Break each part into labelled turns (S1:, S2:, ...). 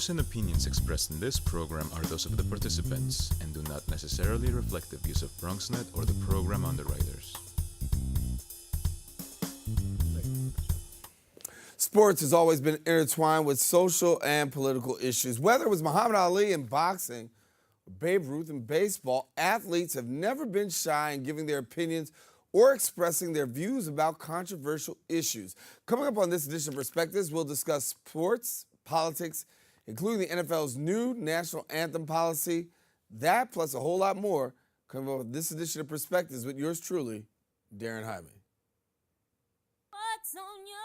S1: views and opinions expressed in this program are those of the participants and do not necessarily reflect the views of BronxNet or the program underwriters.
S2: Sports has always been intertwined with social and political issues. Whether it was Muhammad Ali in boxing or Babe Ruth in baseball, athletes have never been shy in giving their opinions or expressing their views about controversial issues. Coming up on this edition of Perspectives, we'll discuss sports, politics, including the NFL's new national anthem policy. That plus a whole lot more coming up with this edition of Perspectives with yours truly, Daren Jaime.
S3: What's on your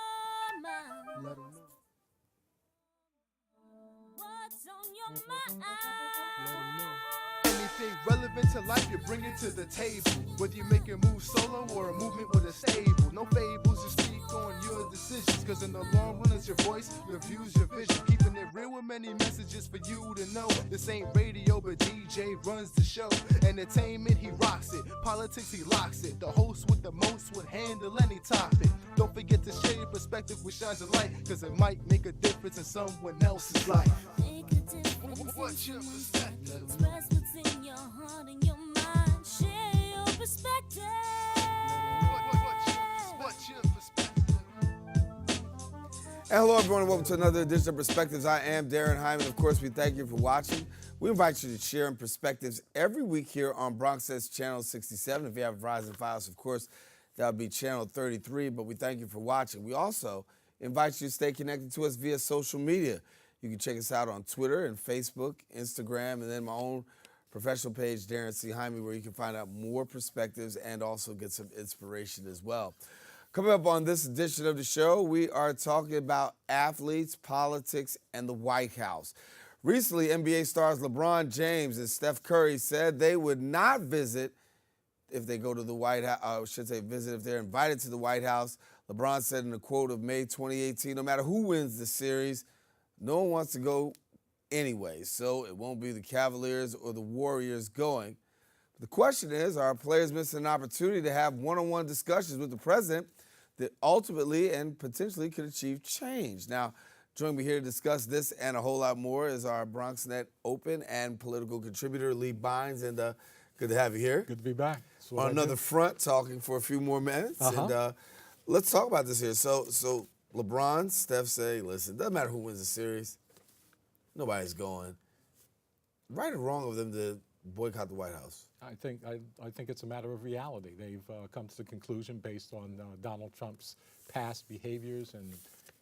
S3: mind?
S4: Let 'em know.
S3: What's on your mind?
S4: Let 'em know. Anything relevant to life, you bring it to the table. Whether you make a move solo or a movement with a stable. No fables, you speak on your decisions. Cause in the long run, it's your voice, your views, your vision. Keeping it real with many messages for you to know. This ain't radio, but DJ runs the show. Entertainment, he rocks it. Politics, he locks it. The host with the most would handle any topic. Don't forget to share your perspective with shines of light. Cause it might make a difference in someone else's life.
S3: Make a difference.
S4: What's your perspective?
S3: Express what's in your heart and your mind. Share your perspective.
S4: What's your perspective?
S2: And hello, everyone, and welcome to another edition of Perspectives. I am Daren Jaime, and of course, we thank you for watching. We invite you to share in Perspectives every week here on BronxNet's Channel 67. If you have Verizon Files, of course, that would be Channel 33, but we thank you for watching. We also invite you to stay connected to us via social media. You can check us out on Twitter and Facebook, Instagram, and then my own professional page, Daren C. Jaime, where you can find out more perspectives and also get some inspiration as well. Coming up on this edition of the show, we are talking about athletes, politics, and the White House. Recently, NBA stars LeBron James and Steph Curry said they would not visit if they go to the White House, I should say visit if they're invited to the White House. LeBron said in a quote of May 2018, no matter who wins the series, no one wants to go anyway, so it won't be the Cavaliers or the Warriors going. But the question is, are players missing an opportunity to have one-on-one discussions with the president that ultimately and potentially could achieve change? Now, joining me here to discuss this and a whole lot more is our BronxNet open and political contributor, Lee Bynes, and good to have you here.
S5: Good to be back.
S2: On another front, talking for a few more minutes. And let's talk about this here. So LeBron, Steph say, listen, doesn't matter who wins the series. Nobody's going. Right or wrong of them to boycott the White House?
S5: I think it's a matter of reality. They've come to the conclusion based on Donald Trump's past behaviors and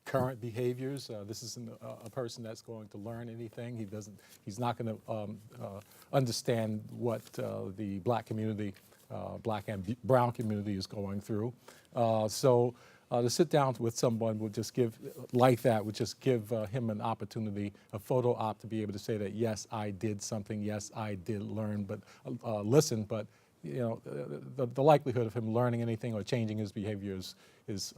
S5: current behaviors. This isn't a person that's going to learn anything. He's not going to understand what the black community, black and brown community is going through. So to sit down with someone would just give, like that, would just give him an opportunity, a photo op, to be able to say that, yes, I did something, yes, I did learn, but listen, but you know, the likelihood of him learning anything or changing his behavior is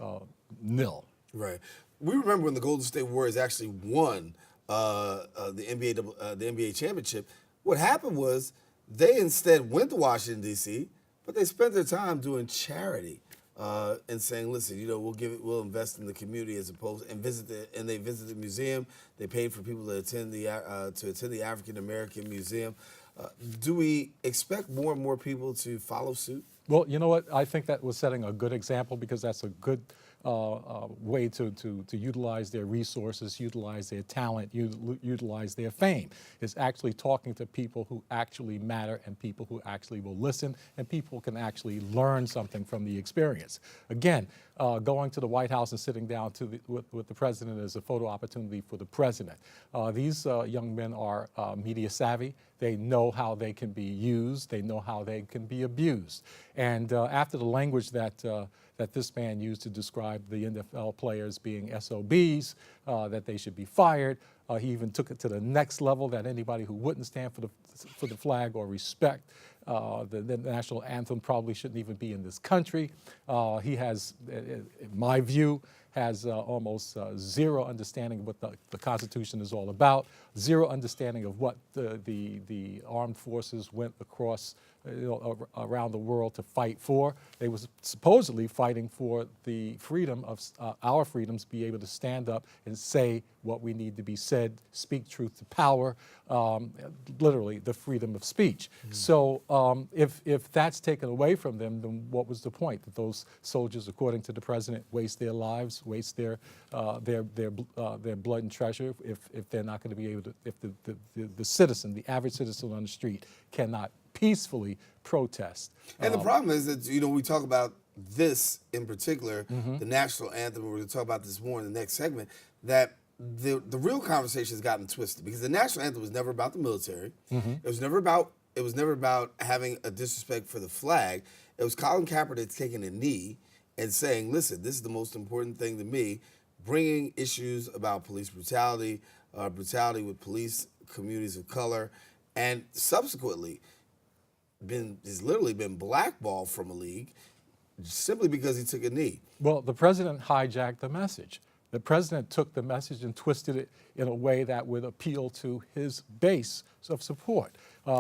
S5: nil.
S2: Right. We remember when the Golden State Warriors actually won the NBA championship. What happened was they instead went to Washington, D.C., but they spent their time doing charity. And saying, listen, you know, we'll invest in the community as opposed and they visited the museum. They paid for people to attend the African American Museum. Do we expect more and more people to follow suit?
S5: Well, you know what? I think that was setting a good example, because that's a good way to utilize their resources, utilize their talent, utilize their fame, is actually talking to people who actually matter and people who actually will listen and people can actually learn something from the experience. Again, going to the White House and sitting down with the president is a photo opportunity for the president. These young men are media savvy. They know how they can be used. They know how they can be abused. And after the language that this man used to describe the NFL players being SOBs, that they should be fired, he even took it to the next level, that anybody who wouldn't stand for the flag or respect the national anthem probably shouldn't even be in this country. He has, in my view, has almost zero understanding of what the Constitution is all about. zero understanding of what the armed forces went across around the world to fight for. They was supposedly fighting for the freedom of our freedoms, be able to stand up and say what we need to be said, speak truth to power, literally the freedom of speech. So if that's taken away from them, then what was the point? That those soldiers, according to the president, waste their lives, waste their blood and treasure if they're not going to be able to, if the citizen, the average citizen on the street cannot peacefully protest.
S2: And the problem is that, we talk about this in particular, the national anthem, we're going to talk about this more in the next segment, that the real conversation has gotten twisted because the national anthem was never about the military. It was never about having a disrespect for the flag. It was Colin Kaepernick taking a knee and saying, listen, this is the most important thing to me, bringing issues about police brutality, brutality with police, communities of color, and subsequently has literally been blackballed from a league simply because he took a knee.
S5: Well, the president hijacked the message. The president took the message and twisted it in a way that would appeal to his base of support.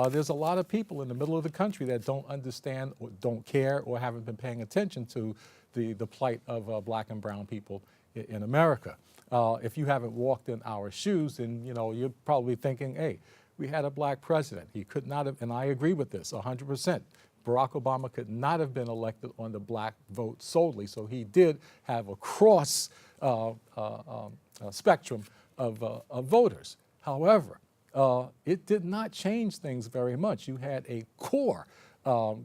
S5: There's a lot of people in the middle of the country that don't understand or don't care or haven't been paying attention to the plight of black and brown people in America. If you haven't walked in our shoes, then you're probably thinking, hey, we had a black president. He could not have, and I agree with this 100%. Barack Obama could not have been elected on the black vote solely. So he did have a cross spectrum of voters. However, it did not change things very much. You had a core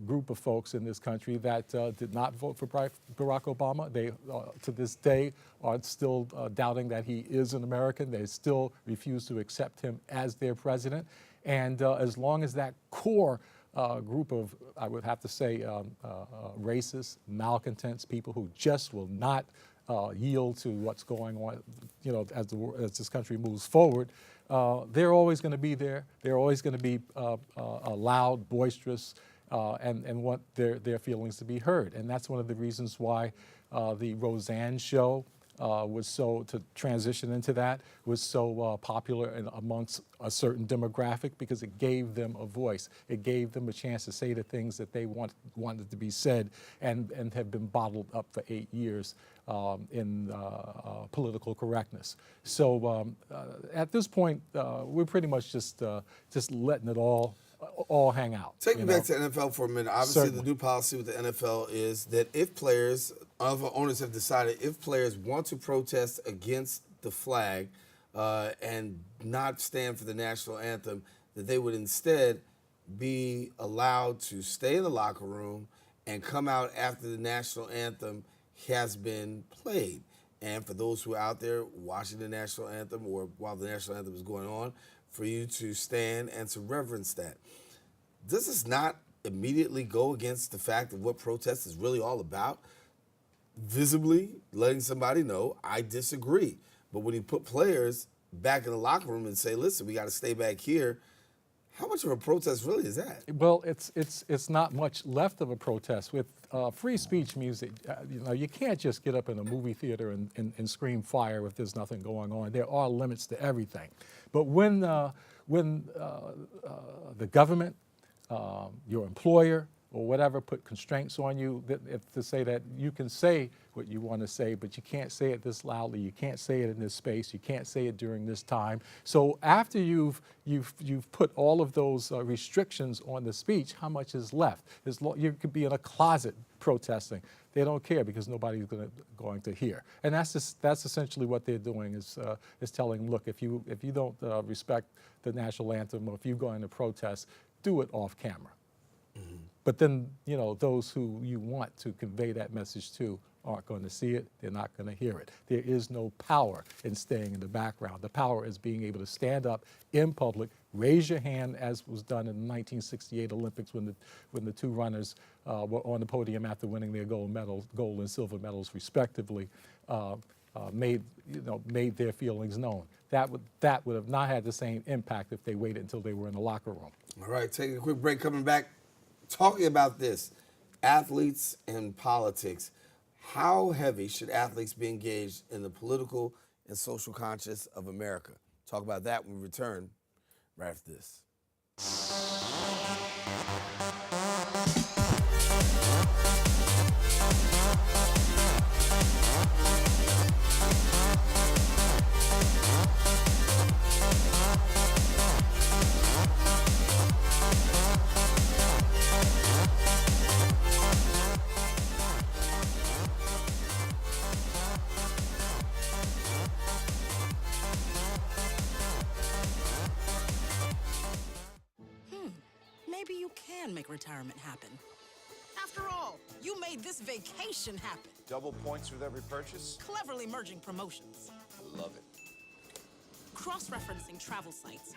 S5: group of folks in this country that did not vote for Barack Obama. They, to this day, are still doubting that he is an American. They still refuse to accept him as their president. And as long as that core group of, I would have to say, racist, malcontents, people who just will not yield to what's going on, as this country moves forward, they're always going to be there. They're always going to be loud, boisterous, and want their feelings to be heard. And that's one of the reasons why the Roseanne show was so, to transition into that, was so popular amongst a certain demographic because it gave them a voice. It gave them a chance to say the things that they wanted to be said and have been bottled up for 8 years in political correctness. So at this point, we're pretty much just letting it all hang out.
S2: Take me back to the NFL for a minute. Obviously,
S5: Certainly.
S2: the new policy with the NFL is that if players, other owners have decided, if players want to protest against the flag and not stand for the national anthem, that they would instead be allowed to stay in the locker room and come out after the national anthem has been played. And for those who are out there watching the national anthem or while the national anthem is going on, for you to stand and to reverence that. Does this not immediately go against the fact of what protest is really all about? Visibly letting somebody know, I disagree. But when you put players back in the locker room and say, listen, we got to stay back here, how much of a protest really is that?
S5: Well, it's not much left of a protest. With free speech music, you can't just get up in a movie theater and scream fire if there's nothing going on. There are limits to everything. But when the government, your employer, or whatever put constraints on you to say that you can say what you want to say, but you can't say it this loudly, you can't say it in this space, you can't say it during this time. So after you've put all of those restrictions on the speech, how much is left? You could be in a closet protesting. They don't care because nobody's going to hear. And that's essentially what they're doing is telling them, look, if you don't respect the national anthem or if you're going to protest, do it off camera. Mm-hmm. But then, those who you want to convey that message to aren't going to see it. They're not going to hear it. There is no power in staying in the background. The power is being able to stand up in public, raise your hand, as was done in the 1968 Olympics when the two runners were on the podium after winning their gold and silver medals respectively, made their feelings known. That would have not had the same impact if they waited until they were in the locker room.
S2: All right, taking a quick break, coming back, talking about this, athletes and politics. How heavy should athletes be engaged in the political and social conscience of America? Talk about that when we return right after this.
S6: Maybe you can make retirement happen. After all, you made this vacation happen.
S7: Double points with every purchase?
S6: Cleverly merging promotions,
S7: Love it.
S6: cross-referencing travel sites,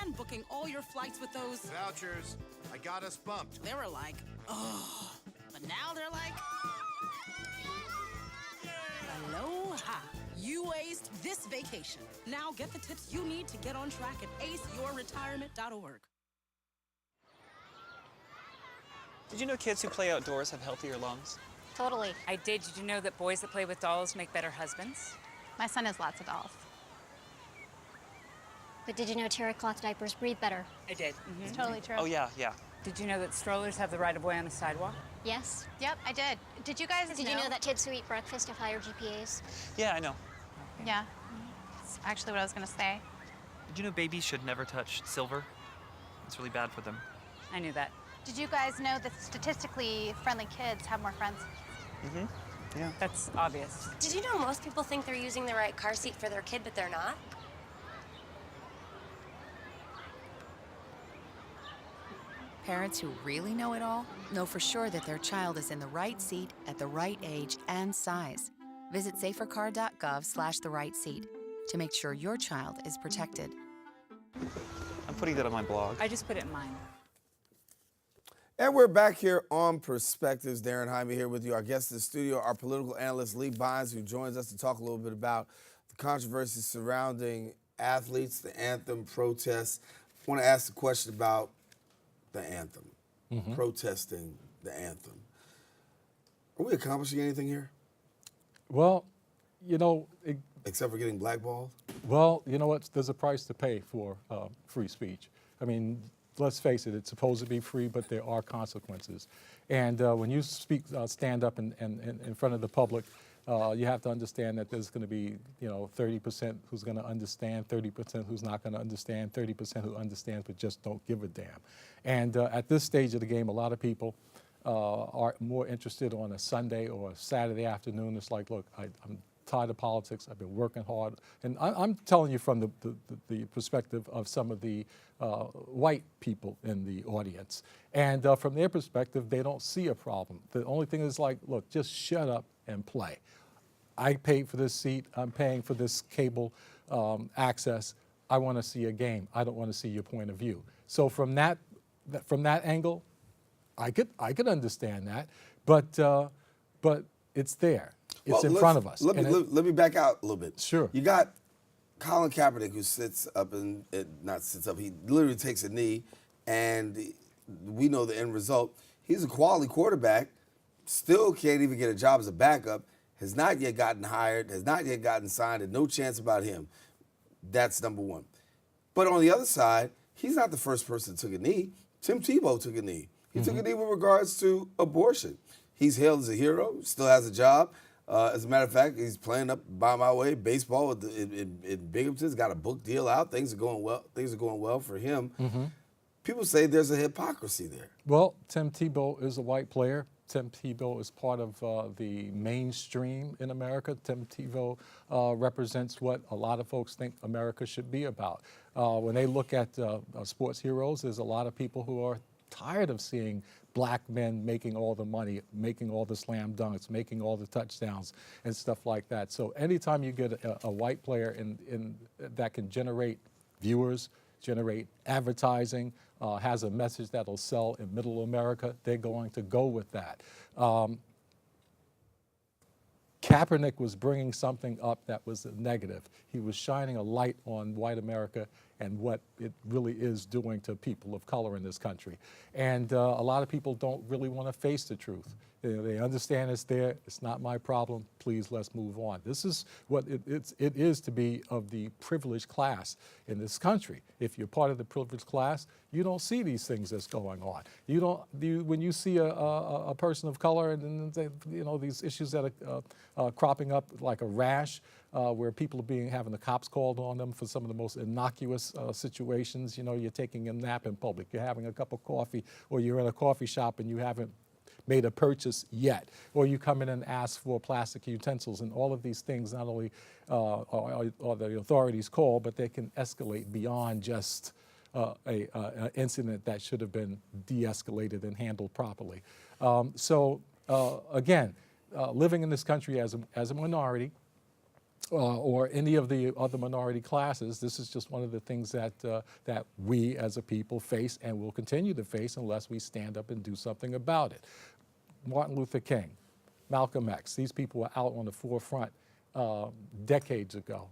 S6: and booking all your flights with those.
S4: Vouchers. I got us bumped.
S6: They were like, oh. But now they're like, aloha. You aced this vacation. Now get the tips you need to get on track at aceyourretirement.org.
S8: Did you know kids who play outdoors have healthier lungs?
S9: Totally.
S10: I did. Did you know that boys that play with dolls make better husbands?
S9: My son has lots of dolls. But did you know terry cloth diapers breathe better?
S10: I did.
S9: It's totally true.
S8: Oh, yeah.
S10: Did you know that strollers have the right of way on the sidewalk?
S9: Yes.
S11: Yep, I did. Did you guys
S9: Did you know that kids who eat breakfast have higher GPAs?
S8: Yeah, I know.
S11: Yeah. That's actually what I was going to say.
S8: Did you know babies should never touch silver? It's really bad for them.
S10: I knew that.
S11: Did you guys know that statistically friendly kids have more friends?
S8: Mm-hmm. Yeah.
S10: That's obvious.
S9: Did you know most people think they're using the right car seat for their kid, but they're not?
S12: Parents who really know it all know for sure that their child is in the right seat at the right age and size. Visit safercar.gov/the right seat to make sure your child is protected.
S8: I'm putting that on my blog.
S10: I just put it in mine.
S2: And we're back here on Perspectives. Daren Jaime here with you. Our guest in the studio, our political analyst, Lee Bynes, who joins us to talk a little bit about the controversy surrounding athletes, the anthem protests. I want to ask the question about the anthem, protesting the anthem. Are we accomplishing anything here?
S5: Well, you know,
S2: Except for getting blackballed?
S5: well, you know what? There's a price to pay for free speech. I mean, let's face it, it's supposed to be free, but there are consequences. And when you stand up in front of the public, you have to understand that there's going to be, 30% who's going to understand, 30% who's not going to understand, 30% who understands but just don't give a damn. And at this stage of the game, a lot of people are more interested on a Sunday or a Saturday afternoon. It's like, look, I'm tired of politics. I've been working hard. And I'm telling you from the perspective of some of the white people in the audience. And from their perspective, they don't see a problem. The only thing is like, look, just shut up and play. I paid for this seat. I'm paying for this cable access. I want to see a game. I don't want to see your point of view. So from that angle, I could understand that, but it's there. It's in front of us.
S2: Let me back out a little bit.
S5: Sure.
S2: You got Colin Kaepernick who he literally takes a knee, and we know the end result. He's a quality quarterback, still can't even get a job as a backup, has not yet gotten hired, has not yet gotten signed, and no chance about him. That's number one. But on the other side, he's not the first person that took a knee. Tim Tebow took a knee. He took a knee with regards to abortion. He's hailed as a hero, still has a job. As a matter of fact, he's playing up by my way baseball in Binghamton's got a book deal out. Things are going well. Things are going well for him. People say there's a hypocrisy there.
S5: Well, Tim Tebow is a white player. Tim Tebow is part of the mainstream in America. Tim Tebow represents what a lot of folks think America should be about. When they look at sports heroes, there's a lot of people who are tired of seeing black men making all the money, making all the slam dunks, making all the touchdowns and stuff like that. So anytime you get a white player in that can generate viewers, generate advertising, has a message that'll sell in middle America, they're going to go with that. Kaepernick was bringing something up that was negative. He was shining a light on white America, and what it really is doing to people of color in this country. And a lot of people don't really want to face the truth. They understand it's there. It's not my problem. Please, let's move on. This is what it is to be of the privileged class in this country. If you're part of the privileged class, you don't see these things that's going on. You don't. When you see a person of color, and these issues that are cropping up like a rash, where people are having the cops called on them for some of the most innocuous situations. You're taking a nap in public. You're having a cup of coffee, or you're in a coffee shop and you haven't made a purchase yet, or you come in and ask for plastic utensils, and all of these things not only are the authorities called, but they can escalate beyond just an incident that should have been de-escalated and handled properly. Again, living in this country as a minority, or any of the other minority classes, this is just one of the things that we as a people face and will continue to face unless we stand up and do something about it. Martin Luther King, Malcolm X, these people were out on the forefront decades ago.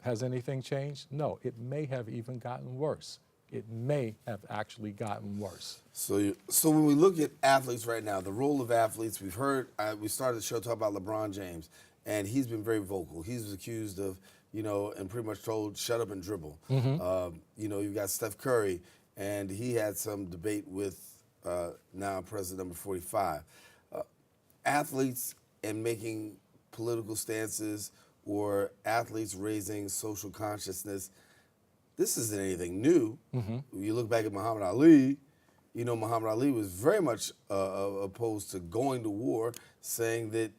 S5: Has anything changed? No, it may have even gotten worse. It may have actually gotten worse.
S2: So when we look at athletes right now, the role of athletes, we've heard, we started the show talking about LeBron James, and he's been very vocal. He's accused of, and pretty much told, shut up and dribble. You've got Steph Curry, and he had some debate with now President number 45. Athletes and making political stances, or athletes raising social consciousness, this isn't anything new. You look back at Muhammad Ali, Muhammad Ali was very much opposed to going to war, saying that,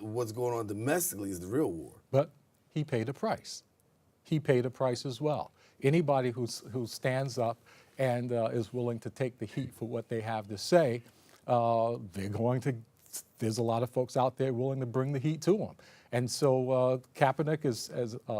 S2: what's going on domestically is the real war.
S5: But he paid a price. He paid a price as well. Anybody who stands up and is willing to take the heat for what they have to say, there's a lot of folks out there willing to bring the heat to them. And so Kaepernick has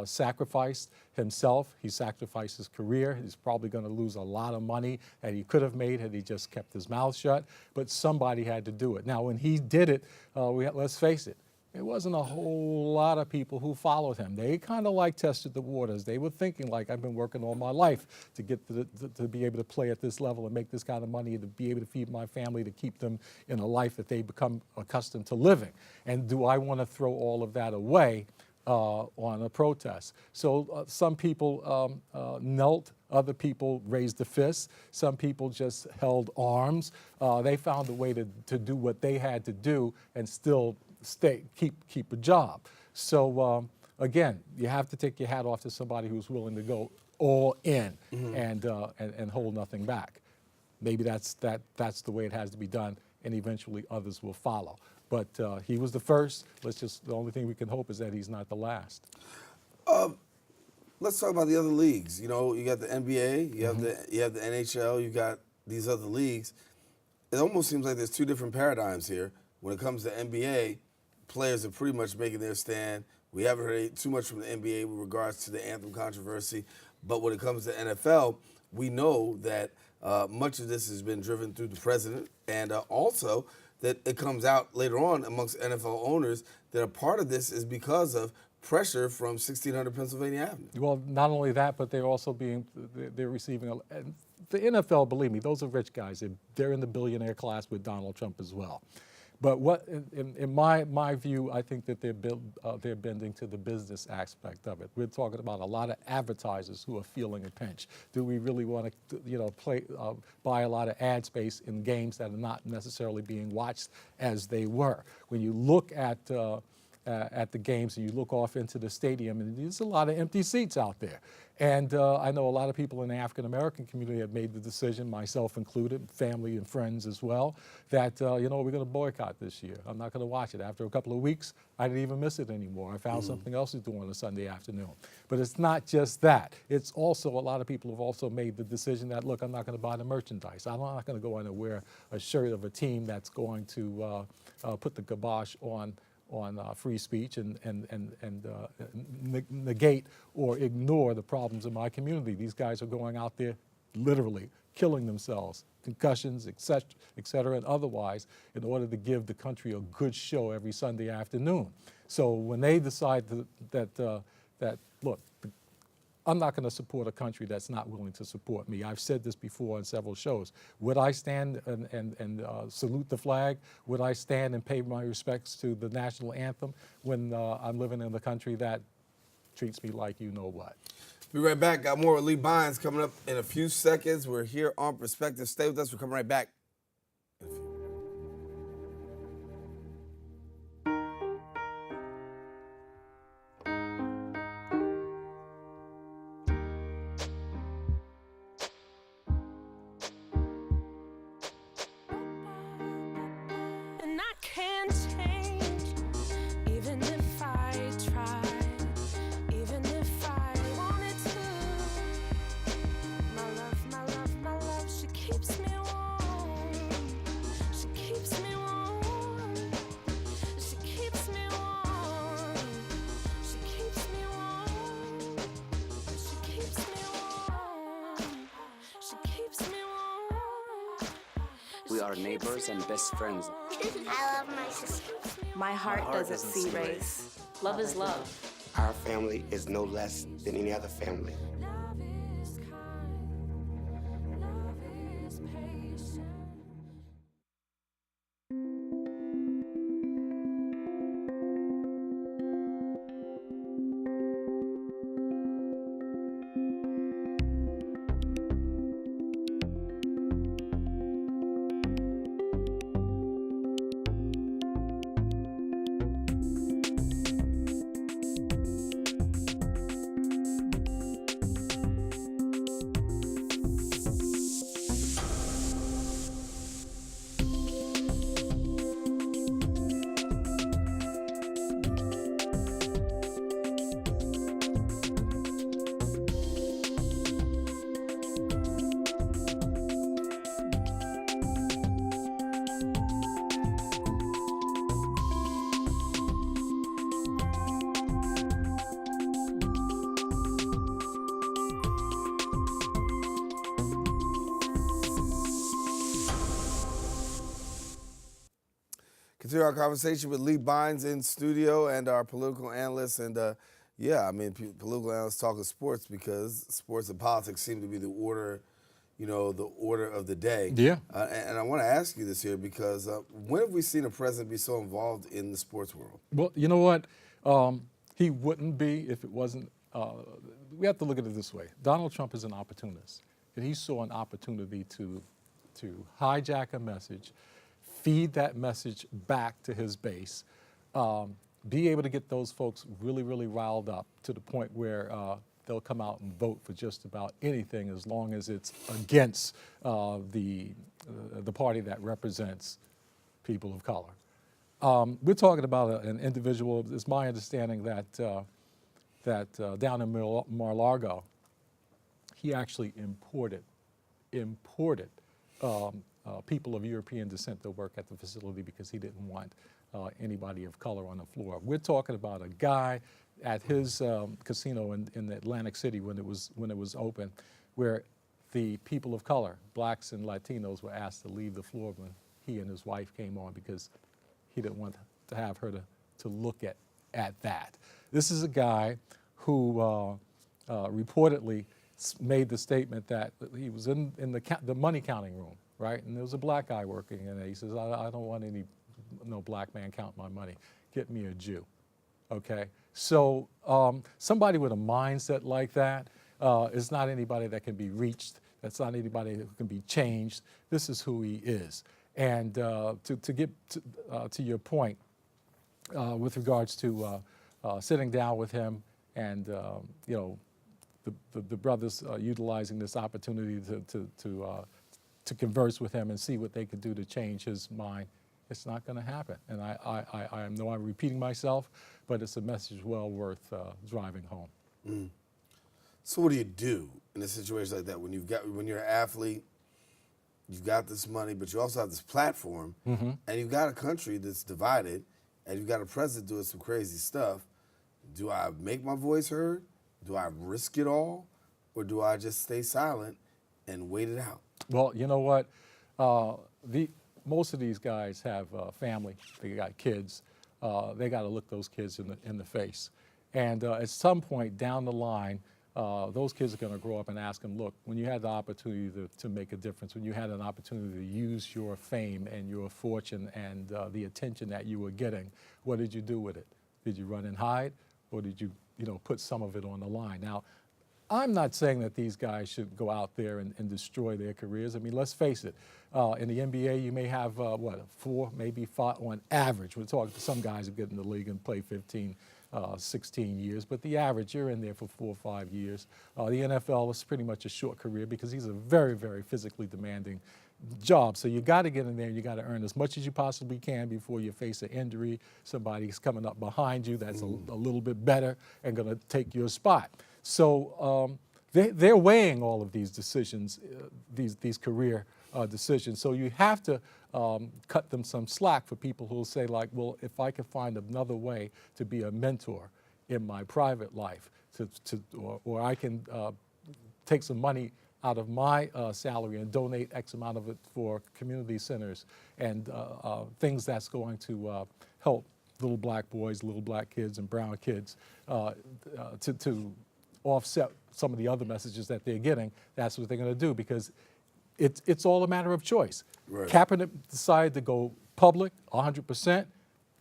S5: sacrificed himself. He sacrificed his career. He's probably going to lose a lot of money that he could have made had he just kept his mouth shut. But somebody had to do it. Now, when he did it, let's face it, there wasn't a whole lot of people who followed him. They kind of tested the waters. They were thinking I've been working all my life to get to be able to play at this level and make this kind of money, to be able to feed my family, to keep them in a life that they become accustomed to living. And do I want to throw all of that away on a protest? So some people knelt. Other people raised the fist. Some people just held arms. They found a way to do what they had to do and still keep a job. So again, you have to take your hat off to somebody who's willing to go all in and hold nothing back. Maybe that's the way it has to be done, and eventually others will follow. But he was the first. The only thing we can hope is that he's not the last.
S2: Let's talk about the other leagues. You got the NBA, you have the NHL, you got these other leagues. It almost seems like there's two different paradigms here. When it comes to NBA, players are pretty much making their stand. We haven't heard too much from the NBA with regards to the Anthem controversy. But when it comes to NFL, we know that much of this has been driven through the president, and also that it comes out later on amongst NFL owners that a part of this is because of pressure from 1600 Pennsylvania Avenue.
S5: Well, not only that, but they're also they're receiving the NFL, believe me, those are rich guys. They're in the billionaire class with Donald Trump as well. But in my view, I think that they're bending to the business aspect of it. We're talking about a lot of advertisers who are feeling a pinch. Do we really want to, buy a lot of ad space in games that are not necessarily being watched as they were? When you look at the games and you look off into the stadium, and there's a lot of empty seats out there. And I know a lot of people in the African-American community have made the decision, myself included, family and friends as well, that, we're going to boycott this year. I'm not going to watch it. After a couple of weeks, I didn't even miss it anymore. I found something else to do on a Sunday afternoon. But it's not just that. It's also, a lot of people have also made the decision that, look, I'm not going to buy the merchandise. I'm not going to go in and wear a shirt of a team that's going to put the kibosh on free speech and negate or ignore the problems in my community. These guys are going out there literally killing themselves, concussions, et cetera, and otherwise, in order to give the country a good show every Sunday afternoon. So when they decide that look, I'm not going to support a country that's not willing to support me. I've said this before on several shows. Would I stand and salute the flag? Would I stand and pay my respects to the national anthem when I'm living in a country that treats me like you know what?
S2: Be right back. Got more with Lee Bynes coming up in a few seconds. We're here on Perspective. Stay with us. We're coming right back in a few.
S3: And I can't change, even if I tried, even if I wanted to. My love, she keeps me warm. She keeps me warm. She keeps me warm. She keeps me warm. She keeps me warm. She keeps me warm.
S13: We are neighbors and best friends.
S14: I love my sister.
S15: My heart doesn't see race. Love is love.
S16: Our family is no less than any other family.
S2: Continue our conversation with Lee Bynes in studio and our political analyst. And political analysts talking sports because sports and politics seem to be the order, the order of the day.
S5: Yeah.
S2: And I want to ask you this here because when have we seen a president be so involved in the sports world?
S5: Well, you know what? He wouldn't be if it wasn't. We have to look at it this way. Donald Trump is an opportunist, and he saw an opportunity to hijack a message, feed that message back to his base, be able to get those folks really, really riled up to the point where they'll come out and vote for just about anything as long as it's against the party that represents people of color. We're talking about an individual. It's my understanding that down in Mar-a-Lago, he actually imported people of European descent to work at the facility because he didn't want anybody of color on the floor. We're talking about a guy at his casino in Atlantic City when it was open, where the people of color, blacks and Latinos, were asked to leave the floor when he and his wife came on because he didn't want to have her to look at that. This is a guy who reportedly made the statement that he was in the money counting room, right? And there was a black guy working in there. He says, I don't want no black man count my money. Get me a Jew, okay? So somebody with a mindset like that is not anybody that can be reached. That's not anybody who can be changed. This is who he is. And to get to your point with regards to sitting down with him and, the brothers utilizing this opportunity to converse with him and see what they could do to change his mind, it's not going to happen. And I know I'm repeating myself, but it's a message well worth driving home.
S2: Mm. So what do you do in a situation like that when you're an athlete, you've got this money, but you also have this platform, and you've got a country that's divided, and you've got a president doing some crazy stuff? Do I make my voice heard? Do I risk it all? Or do I just stay silent and wait it out?
S5: Well, you know what? Most of these guys have family. They got kids. They got to look those kids in the face. And at some point down the line, those kids are going to grow up and ask them, look, when you had the opportunity to make a difference, when you had an opportunity to use your fame and your fortune and the attention that you were getting, what did you do with it? Did you run and hide, or did you, put some of it on the line? Now, I'm not saying that these guys should go out there and destroy their careers. I mean, let's face it. In the NBA, you may have, 4, maybe 5 on average. We're talking to some guys who get in the league and play 15, 16 years, but the average, you're in there for 4 or 5 years. The NFL is pretty much a short career because these are very, very physically demanding jobs. So you got to get in there and you got to earn as much as you possibly can before you face an injury. Somebody's coming up behind you that's a little bit better and going to take your spot. So they're weighing all of these decisions, these career decisions. So you have to cut them some slack for people who will say, like, well, if I could find another way to be a mentor in my private life, or I can take some money out of my salary and donate X amount of it for community centers and things that's going to help little black boys, little black kids, and brown kids to offset some of the other messages that they're getting, that's what they're going to do, because it's all a matter of choice. Right. Kaepernick decided to go public 100%.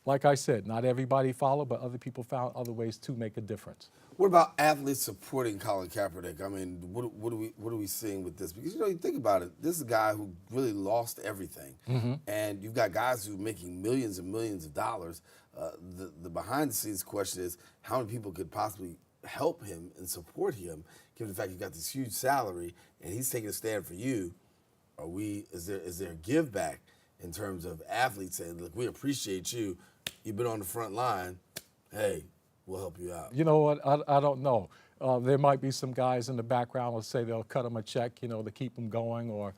S5: Like I said, not everybody followed, but other people found other ways to make a difference.
S2: What about athletes supporting Colin Kaepernick? I mean, what are we seeing with this? Because, you think about it, this is a guy who really lost everything. Mm-hmm. And you've got guys who are making millions and millions of dollars. The behind-the-scenes question is how many people could possibly help him and support him, given the fact you've got this huge salary and he's taking a stand for you. Is there a give back in terms of athletes saying, look, we appreciate you. You've been on the front line. Hey, we'll help you out.
S5: You know what? I don't know. There might be some guys in the background who say they'll cut him a check, to keep him going or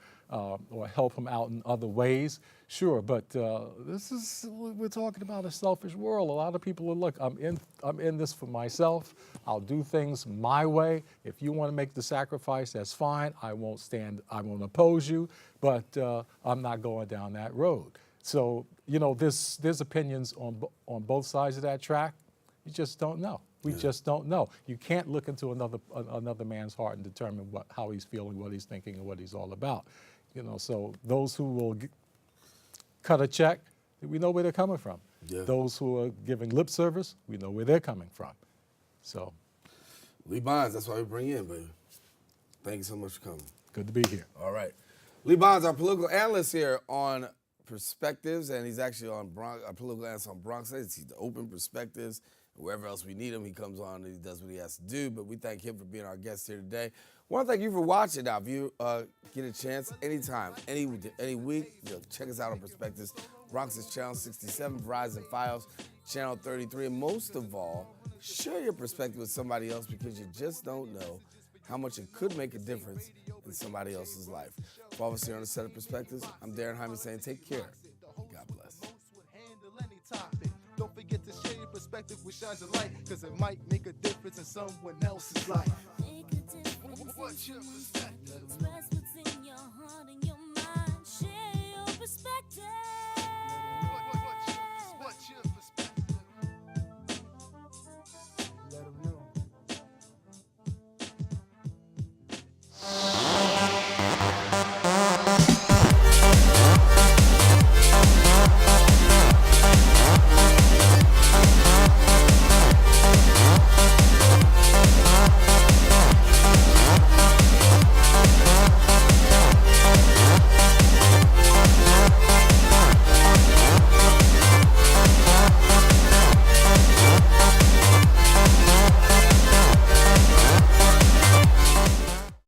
S5: help him out in other ways. Sure, but we're talking about a selfish world. A lot of people are, look, I'm in this for myself. I'll do things my way. If you want to make the sacrifice, that's fine. I won't oppose you, but I'm not going down that road. So, there's opinions on both sides of that track. You just don't know. We just don't know. You can't look into another man's heart and determine how he's feeling, what he's thinking, and what he's all about. So those who will cut a check, we know where they're coming from. Yeah. Those who are giving lip service, we know where they're coming from. So,
S2: Lee Bonds, that's why we bring you in, baby. Thank you so much for coming.
S5: Good to be here.
S2: All right. Lee Bonds, our political analyst here on Perspectives, and he's actually on our political analyst on BronxNet. He's the Open Perspectives. Wherever else we need him, he comes on and he does what he has to do. But we thank him for being our guest here today. I want to thank you for watching. Now, if you get a chance, anytime, any week, check us out on Perspectives. Bronx is Channel 67, Verizon Files, Channel 33. And most of all, share your perspective with somebody else because you just don't know how much it could make a difference in somebody else's life. For all of us here on the set of Perspectives, I'm Daren Jaime saying take care. God bless.
S4: Don't forget to share your perspective with shines of light, because it might make a difference in someone else's life. What's your perspective?